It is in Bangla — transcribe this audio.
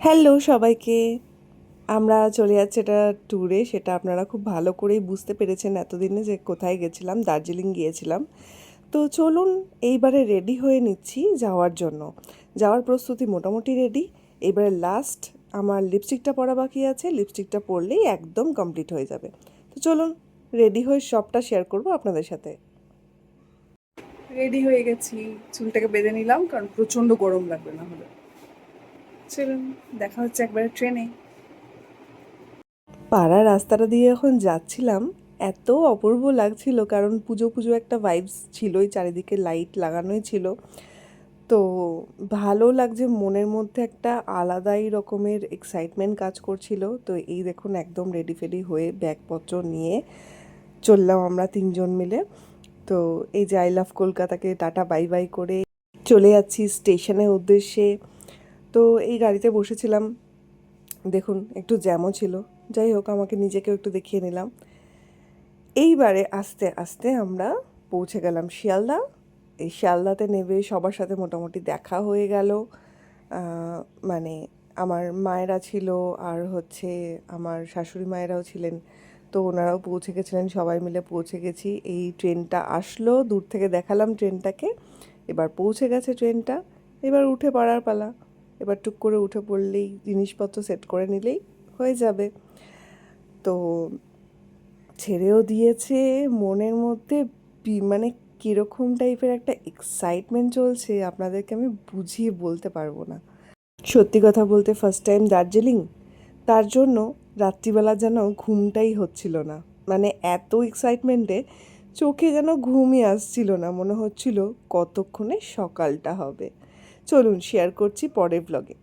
হ্যালো সবাইকে। আমরা চলে যাচ্ছি একটা ট্যুরে, সেটা আপনারা খুব ভালো করেই বুঝতে পেরেছেন এতদিনে যে কোথায় গেছিলাম। দার্জিলিং গিয়েছিলাম। তো চলুন এইবারে রেডি হয়ে নিচ্ছি যাওয়ার জন্য। যাওয়ার প্রস্তুতি মোটামুটি রেডি। এবারে লাস্ট আমার লিপস্টিকটা পরা বাকি আছে। লিপস্টিকটা পরলেই একদম কমপ্লিট হয়ে যাবে। তো চলুন রেডি হয়ে সবটা শেয়ার করব আপনাদের সাথে। রেডি হয়ে গেছি, চুলটাকে বেঁধে নিলাম কারণ প্রচণ্ড গরম লাগবে না হলে। চলুন, দেখা হচ্ছে একবারে ট্রেনে। পাড়ার রাস্তাটা দিয়ে এখন যাচ্ছিলাম, এত অপূর্ব লাগছিল কারণ পুজো পুজো একটা ভাইবস ছিলই, চারিদিকে লাইট লাগানোই ছিল। তো ভালো লাগছে, মনের মধ্যে একটা আলাদাই রকমের এক্সাইটমেন্ট কাজ করছিল। তো এই দেখুন একদম রেডি ফেডি হয়ে ব্যাগপত্র নিয়ে চললাম আমরা তিনজন মিলে। তো এই যে আই লাভ কলকাতাকে টাটা বাই বাই করে চলে যাচ্ছি স্টেশনের উদ্দেশ্যে। তো এই গাড়িতে বসেছিলাম, দেখুন একটু জ্যামও ছিল। যাই হোক, আমাকে নিজেকেও একটু দেখিয়ে নিলাম। এইবারে আস্তে আস্তে আমরা পৌঁছে গেলাম শিয়ালদা। এই শিয়ালদাতে নেমে সবার সাথে মোটামুটি দেখা হয়ে গেল। মানে আমার মায়েরা ছিল, আর হচ্ছে আমার শাশুড়ি মায়েরাও ছিলেন। তো ওনারাও পৌঁছে গেছিলেন, সবাই মিলে পৌঁছে গেছি। এই ট্রেনটা আসলো, দূর থেকে দেখালাম ট্রেনটাকে। এবার পৌঁছে গেছে ট্রেনটা, এবার উঠে পড়ার পালা। এবার টুক করে উঠে পড়লেই, জিনিসপত্র সেট করে নিলেই হয়ে যাবে। তো ছেড়েও দিয়েছে। মনের মধ্যে মানে কীরকম টাইপের একটা এক্সাইটমেন্ট চলছে, আপনাদেরকে আমি বুঝিয়ে বলতে পারবো না। সত্যি কথা বলতে ফার্স্ট টাইম দার্জিলিং, তার জন্য রাত্রিবেলা যেন ঘুমটাই হচ্ছিল না। মানে এত এক্সাইটমেন্টে চোখে যেন ঘুমই আসছিল না, মনে হচ্ছিল কতক্ষণে সকালটা হবে। চলুন শেয়ার করছি পরের ব্লগে।